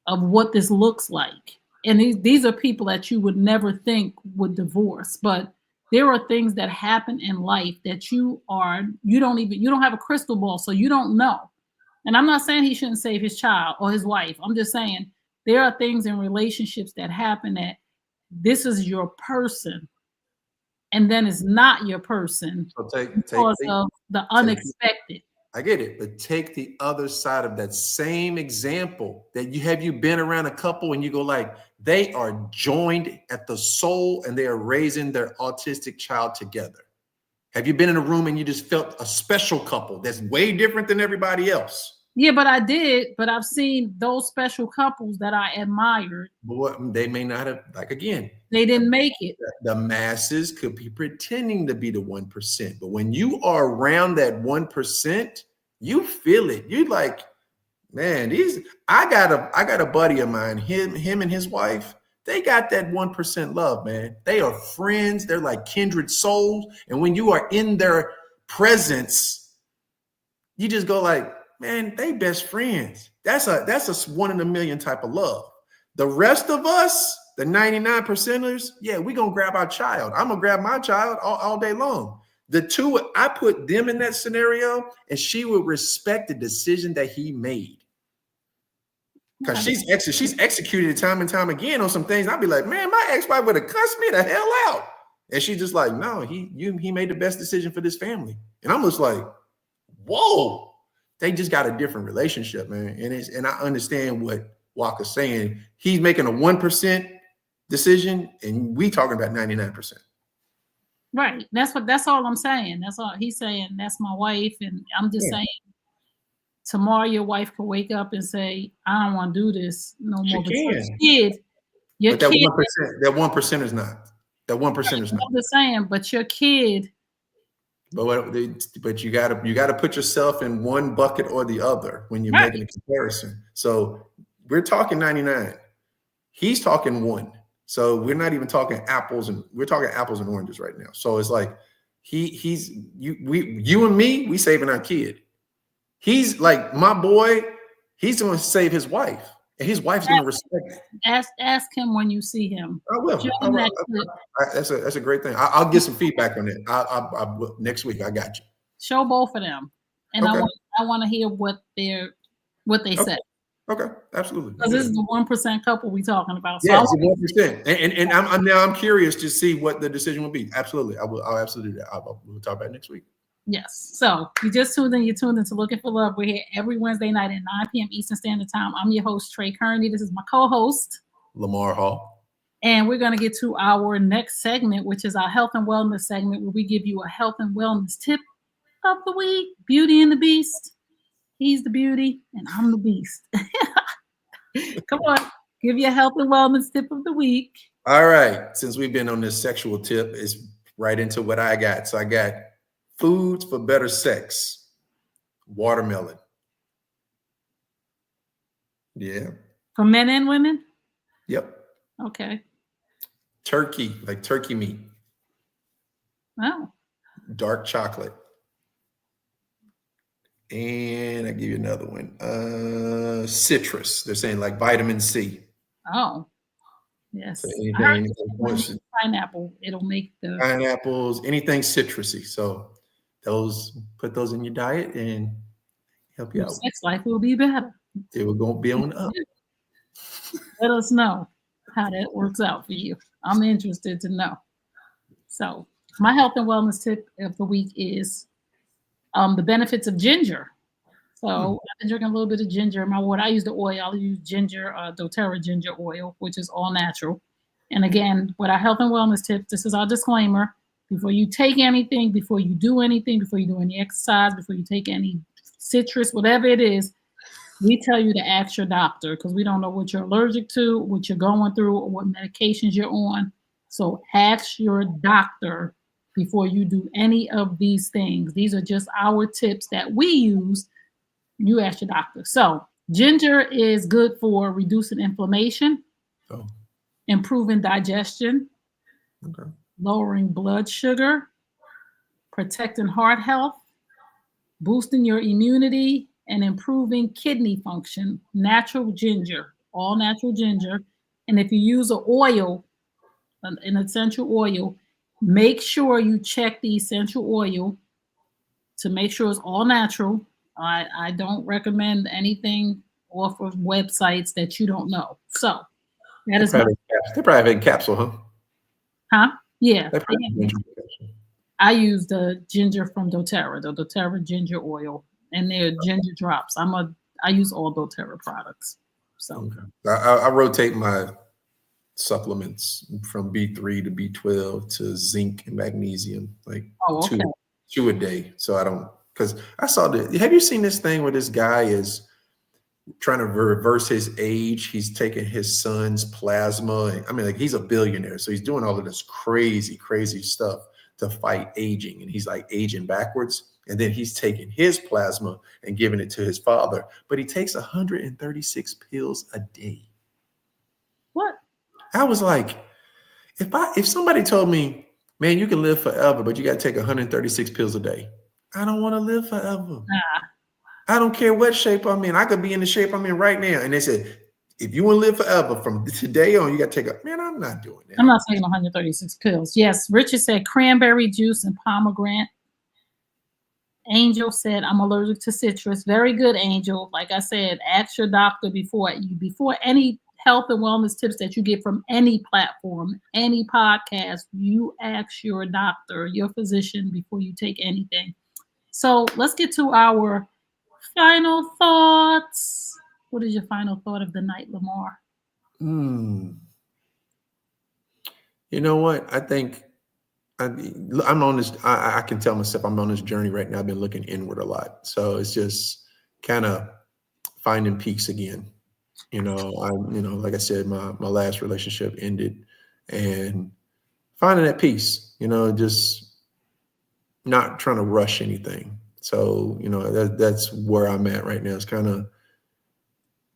of what this looks like. And these are people that you would never think would divorce, but there are things that happen in life that you don't have a crystal ball, so you don't know. And I'm not saying he shouldn't save his child or his wife. I'm just saying there are things in relationships that happen that this is your person, and then it's not your person
So
because of the unexpected.
I get it, but take the other side of that same example. That you been around a couple and you go like, they are joined at the soul and they are raising their autistic child together. Have you been in a room and you just felt a special couple that's way different than everybody else?
Yeah, but I did. But I've seen those special couples that I admired.
But they may not have, like, again,
they didn't make it.
The masses could be pretending to be the 1%. But when you are around that 1%, you feel it. You like, man, I got a buddy of mine, him and his wife, they got that 1% love, man. They are friends. They're like kindred souls. And when you are in their presence, you just go like, man, they best friends. That's a 1 in a million type of love. The rest of us, the 99%ers, yeah, we gonna grab our child. I'm gonna grab my child all day long. The two, I put them in that scenario, and she would respect the decision that he made. Because she's executed it time and time again on some things. I'd be like, man, my ex-wife would have cussed me the hell out. And she's just like, no, he made the best decision for this family. And I'm just like, whoa, they just got a different relationship, man. And I understand what Walker's saying. He's making a 1% decision, and we talking about 99%.
Right. That's all I'm saying. That's all he's saying. That's my wife. And I'm just saying, tomorrow your wife could wake up and say, I don't want to do this no more. Your
kid,
that
1% is not. That 1% is not.
I'm just saying, but your kid.
But you gotta put yourself in one bucket or the other when you're making a comparison. So we're talking 99. He's talking 1. So we're not even talking apples, and we're talking apples and oranges right now. So it's like you and me, we saving our kid. He's like my boy. He's going to save his wife, and his wife's going to respect it.
Ask him when you see him.
I will. That's a great thing. I'll get some feedback on it. I next week. I got you.
Show both of them, and I want to hear what they said.
Okay, absolutely.
Because this is the 1% couple we talking about.
So yeah, it's 1%. And I'm curious to see what the decision will be. Absolutely, I'll absolutely do that. We'll talk about it next week.
Yes. So you just tuned in. You're tuned into Looking for Love. We're here every Wednesday night at 9 p.m. Eastern Standard Time. I'm your host, Trey Kearney. This is my co-host,
Lamar Hall.
And we're going to get to our next segment, which is our health and wellness segment, where we give you a health and wellness tip of the week. Beauty and the Beast. He's the beauty, and I'm the beast. Come on, give you a health and wellness tip of the week.
All right. Since we've been on this sexual tip, it's right into what I got. So I got foods for better sex. Watermelon. Yeah.
For men and women?
Yep.
Okay.
Turkey, like turkey meat.
Oh.
Dark chocolate. And I give you another one. Citrus. They're saying like vitamin C.
Oh, yes.
So anything
pineapple. It'll make the
pineapples, anything citrusy. So put those in your diet and help you out.
Sex life will be better.
It will go be on up.
Let us know how that works out for you. I'm interested to know. So my health and wellness tip of the week is the benefits of ginger. So I've been drinking a little bit of ginger in my water. I use the oil. I'll use ginger, doTERRA ginger oil, which is all natural. And again, with our health and wellness tips, this is our disclaimer. Before you take anything, before you do anything, before you do any exercise, before you take any citrus, whatever it is, we tell you to ask your doctor because we don't know what you're allergic to, what you're going through, or what medications you're on. So ask your doctor before you do any of these things. These are just our tips that we use. You ask your doctor. So ginger is good for reducing inflammation, improving digestion, lowering blood sugar, protecting heart health, boosting your immunity, and improving kidney function. Natural ginger all natural ginger. And if you use an oil, an essential oil, make sure you check the essential oil to make sure it's all natural. I don't recommend anything off of websites that you don't know. So that is my,
They probably have it in capsule, huh?
huh? Yeah.
They probably have it in capsule.
I use the ginger from doTERRA, the doTERRA ginger oil, and their ginger drops. I use all doTERRA products. So
I rotate my supplements from B3 to B12 to zinc and magnesium, like two a day. So I don't, because I saw have you seen this thing where this guy is trying to reverse his age? He's taking his son's plasma. And, I mean, like, he's a billionaire, so he's doing all of this crazy stuff to fight aging, and he's like aging backwards. And then he's taking his plasma and giving it to his father, but he takes 136 pills a day.
What?
I was like, if somebody told me, man, you can live forever, but you got to take 136 pills a day, I don't want to live forever.
Nah.
I don't care what shape I'm in. I could be in the shape I'm in right now. And they said, if you want to live forever from today on, you got to take man, I'm not doing that.
I'm not taking 136 pills. Yes, Richard said cranberry juice and pomegranate. Angel said, I'm allergic to citrus. Very good, Angel. Like I said, ask your doctor before any health and wellness tips that you get from any platform, any podcast. You ask your doctor, your physician, before you take anything. So let's get to our final thoughts. What is your final thought of the night, Lamar?
You know what? I think I'm on this. I can tell myself I'm on this journey right now. I've been looking inward a lot, so it's just kind of finding peace again. Like I said, my last relationship ended, and finding that peace. Just not trying to rush anything. So that's where I'm at right now. It's kind of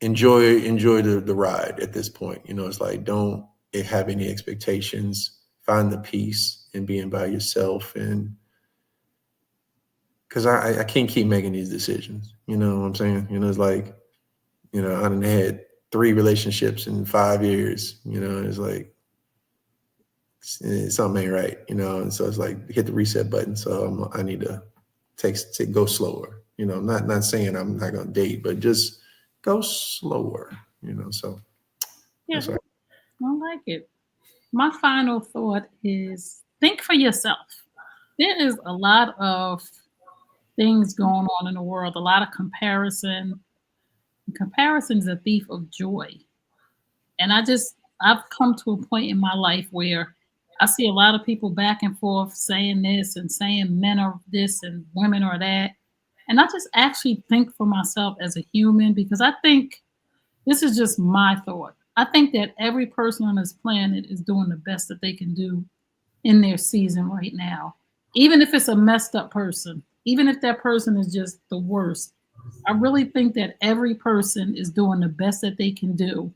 enjoy the ride at this point. It's like, don't have any expectations. Find the peace in being by yourself, and because I can't keep making these decisions. You know what I'm saying? It's like, I done had 3 relationships in 5 years. It's like something ain't right. And so it's like, hit the reset button. So I need to go slower. Not saying I'm not gonna date, but just go slower. So
yeah, I like it. My final thought is think for yourself. There is a lot of things going on in the world, a lot of comparison. Comparison is a thief of joy. And I've come to a point in my life where I see a lot of people back and forth saying this and saying men are this and women are that. And I just actually think for myself as a human, because I think this is just my thought. I think that every person on this planet is doing the best that they can do in their season right now. Even if it's a messed up person, even if that person is just the worst, I really think that every person is doing the best that they can do.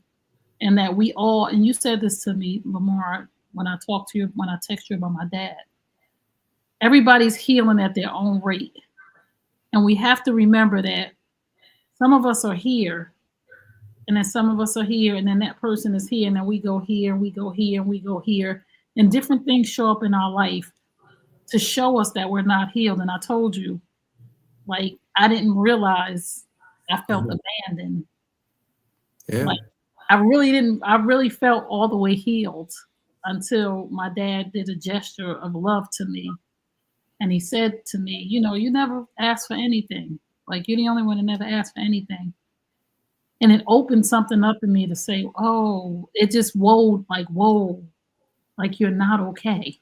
And that we all, and you said this to me, Lamar, when I text you about my dad, everybody's healing at their own rate. And we have to remember that some of us are here, and then some of us are here, and then that person is here, and then we go here, we go here, and we go here. And different things show up in our life to show us that we're not healed. And I told you, like, I didn't realize I felt abandoned.
Yeah.
Like, I really felt all the way healed until my dad did a gesture of love to me. And he said to me, you never asked for anything. Like, you're the only one that never asked for anything. And it opened something up in me to say, oh, it just whoa, like you're not okay.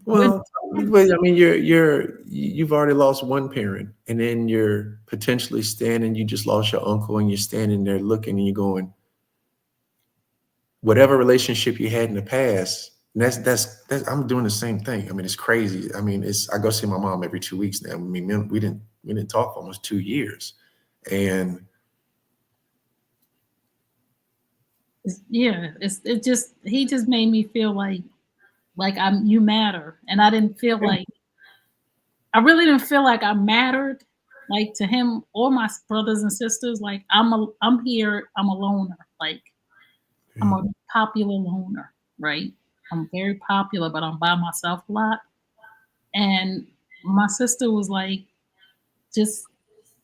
Well, I mean, you've already lost one parent, and then you're potentially you just lost your uncle, and you're standing there looking, and you're going, whatever relationship you had in the past, and that's I'm doing the same thing. I mean, it's crazy. I mean, I go see my mom every 2 weeks now. I mean, we didn't talk for almost 2 years, and
yeah, he just made me feel like you matter. And I really didn't feel like I mattered, Like to him, all my brothers and sisters, like I'm here, I'm a loner. Like I'm a popular loner, right? I'm very popular, but I'm by myself a lot. And my sister was like, just,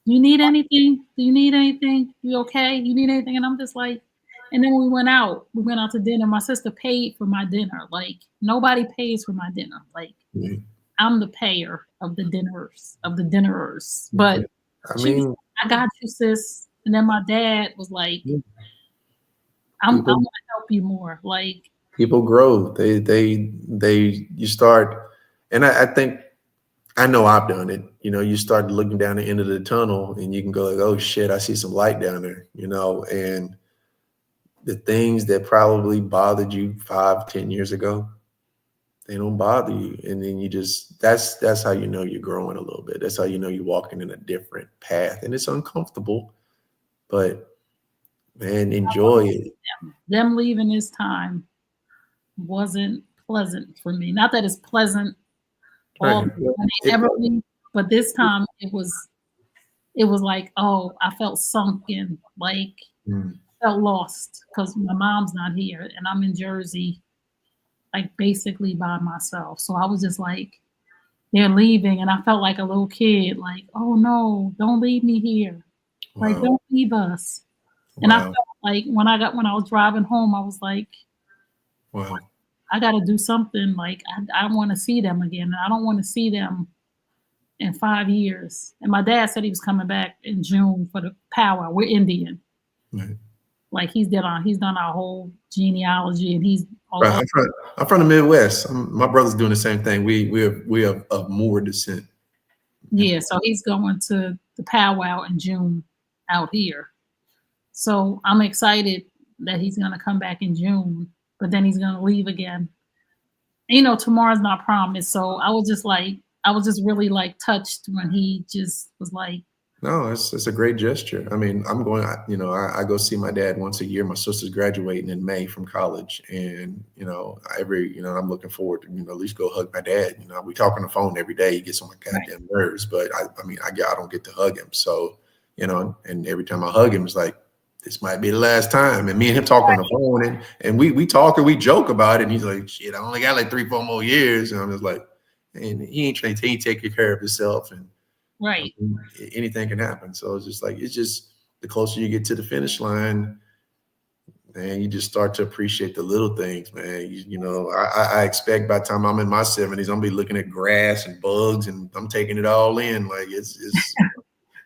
you need anything? Do you need anything? You okay? You need anything? And I'm just like, and then we went out. We went out to dinner. My sister paid for my dinner. Like nobody pays for my dinner. Like I'm the payer of the dinnerers. But
I
she was
mean,
like, I got you, sis. And then my dad was like, I
people
want to help you more. Like
people grow. You start, and I think I know I've done it. You know, you start looking down the end of the tunnel, and you can go like, "Oh shit, I see some light down there." You know, and the things that probably bothered you 5, 10 years ago, they don't bother you, and then you just that's how you know you're growing a little bit. That's how you know you're walking in a different path, and it's uncomfortable, but man, enjoy it.
them leaving this time wasn't pleasant for me. Not that it's pleasant all
Right.
when they
It,
ever leave, but this time it was like, oh, I felt sunken, like
mm,
felt lost because my mom's not here and I'm in Jersey, like basically by myself. So I was just like, they're leaving, and I felt like a little kid, like, oh no, don't leave me here. Like,
wow.
don't leave us. And I
Wow.
felt like when I was driving home, I was like,
Wow.
I got to do something. Like, I want to see them again. And I don't want to see them in 5 years. And my dad said he was coming back in June for the powwow. We're Indian.
Right.
Like he's done our whole genealogy, and he's all,
Right. I'm from the Midwest. My brother's doing the same thing. We are of Moor descent.
yeah. So he's going to the powwow in June out here. So I'm excited that he's going to come back in June, but then he's going to leave again. You know, tomorrow's not promised. So I was just really like touched when he just was like,
No, it's a great gesture. I mean, I go see my dad once a year. My sister's graduating in May from college, and I'm looking forward to at least go hug my dad. You know, we talk on the phone every day. He gets on my goddamn nerves, but I don't get to hug him. So, and every time I hug him, it's like this might be the last time. And me and him talk on the phone, and we talk and we joke about it. And he's like, "Shit, I only got like 3, 4 more years," and I'm just like, "And he ain't taking care of himself." And
right.
anything can happen. So it's just the closer you get to the finish line, man, you just start to appreciate the little things, man. I expect by the time I'm in my 70s, I'm gonna be looking at grass and bugs, and I'm taking it all in. Like it's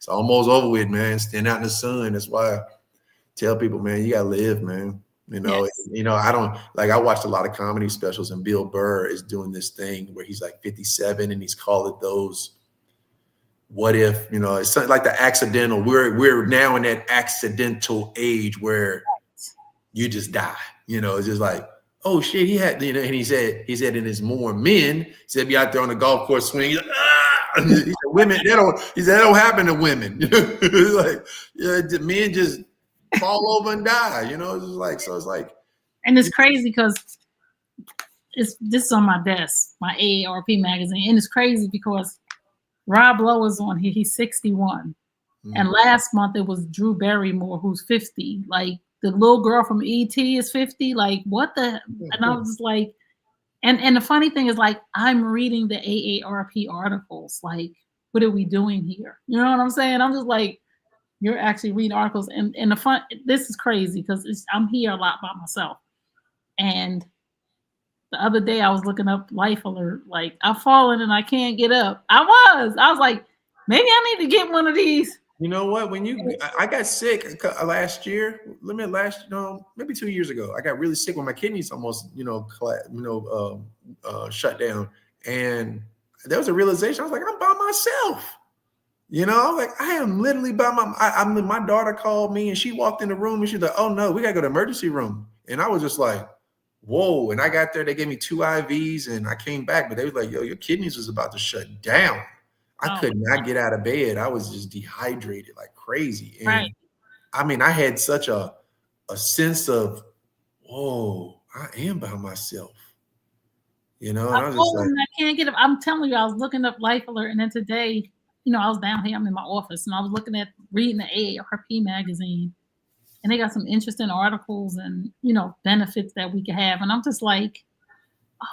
almost over with, man. Stand out in the sun. That's why I tell people, man, you gotta live, man.
Yes.
I don't like. I watched a lot of comedy specials, and Bill Burr is doing this thing where he's like 57, and he's calling those. What if, it's something like the accidental, we're now in that accidental age where you just die, it's just like, oh shit, he had, and he said in his more men, he said, be out there on the golf course swinging, like, ah! He said, women, that don't happen to women. It's like, the men just fall over and die, it's just like, so it's like.
And it's crazy because this is on my desk, my AARP magazine. And it's crazy because Rob Lowe is on here. He's 61. And last month it was Drew Barrymore, who's 50. Like the little girl from ET is 50. Like what the? And I was just like, and the funny thing is like, I'm reading the AARP articles. Like, what are we doing here? You know what I'm saying? I'm just like, you're actually reading articles. And this is crazy because I'm here a lot by myself. And the other day I was looking up Life Alert. Like I've fallen and I can't get up. I was like, maybe I need to get one of these.
You know what? I got sick last year. Maybe 2 years ago. I got really sick when my kidneys almost, shut down. And there was a realization. I was like, I'm by myself. Like I am literally by my daughter called me and she walked in the room and she's like, oh no, we gotta go to the emergency room. And I was just like, whoa. And I got there, they gave me 2 IVs and I came back, but they was like, yo, your kidneys was about to shut down. I could not get out of bed. I was just dehydrated like crazy. And
Right.
I mean, I had such a sense of, whoa, I am by myself. And I was just like,
I can't get up. I'm telling you, I was looking up Life Alert, and then today I was down here, I'm in my office, and I was reading the AARP magazine, and they got some interesting articles and, benefits that we could have. And I'm just like,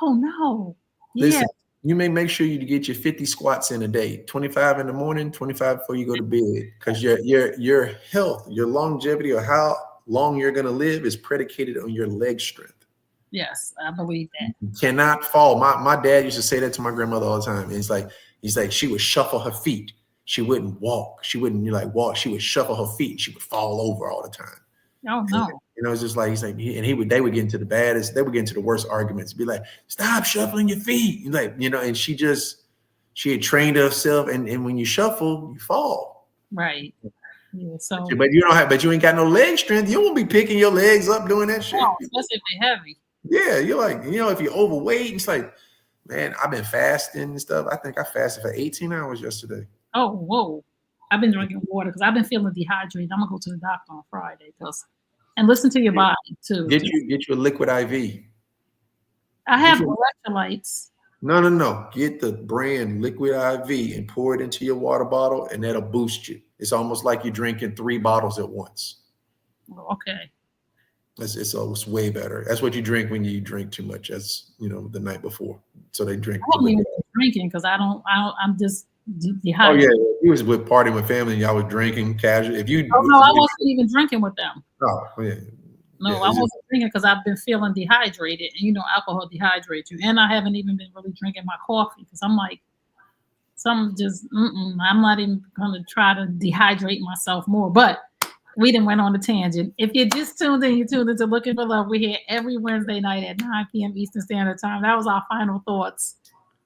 oh no. Yeah.
Listen, you may make sure you get your 50 squats in a day, 25 in the morning, 25 before you go to bed, because your health, your longevity, or how long you're going to live is predicated on your leg strength.
Yes, I believe that.
You cannot fall. My dad used to say that to my grandmother all the time. He's like, she would shuffle her feet. She wouldn't walk. She wouldn't walk. She would shuffle her feet. She would fall over all the time.
Oh no.
And, it's just like, he's like, they would get into the baddest, they would get into the worst arguments. Be like, stop shuffling your feet. Like, and she had trained herself. And when you shuffle, you fall.
Right. Yeah, so,
but you ain't got no leg strength. You won't be picking your legs up doing that shit.
No, especially if they're heavy.
Yeah, you're like, if you're overweight, it's like, man, I've been fasting and stuff. I think I fasted for 18 hours yesterday.
Oh, whoa. I've been drinking water because I've been feeling dehydrated. I'm gonna go to the doctor on Friday and listen to your body too.
Get you a liquid IV.
I have electrolytes.
No. Get the brand liquid IV and pour it into your water bottle, and that'll boost you. It's almost like you're drinking 3 bottles at once.
Okay.
It's way better. That's what you drink when you drink too much, as the night before. So they drink.
I haven't even been drinking because I'm just dehydrated.
Oh yeah, he was with partying with family, and y'all was drinking casual.
No, I wasn't even drinking with them.
Oh yeah.
No, I wasn't drinking because I've been feeling dehydrated, and alcohol dehydrates you. And I haven't even been really drinking my coffee because I'm like, I'm not even gonna try to dehydrate myself more. But we didn't went on a tangent. If you just tuned in, you tuned into Looking for Love. We're here every Wednesday night at 9 p.m. Eastern Standard Time. That was our final thoughts,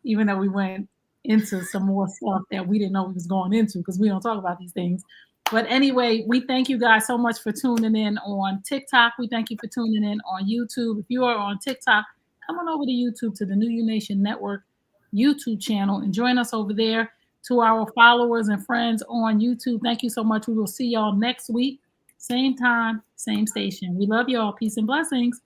even though we went into some more stuff that we didn't know we was going into because we don't talk about these things. But anyway, we thank you guys so much for tuning in on TikTok. We thank you for tuning in on YouTube. If you are on TikTok, come on over to YouTube to the New You Nation Network YouTube channel and join us over there. To our followers and friends on YouTube, thank you so much. We will see y'all next week. Same time, same station. We love y'all. Peace and blessings.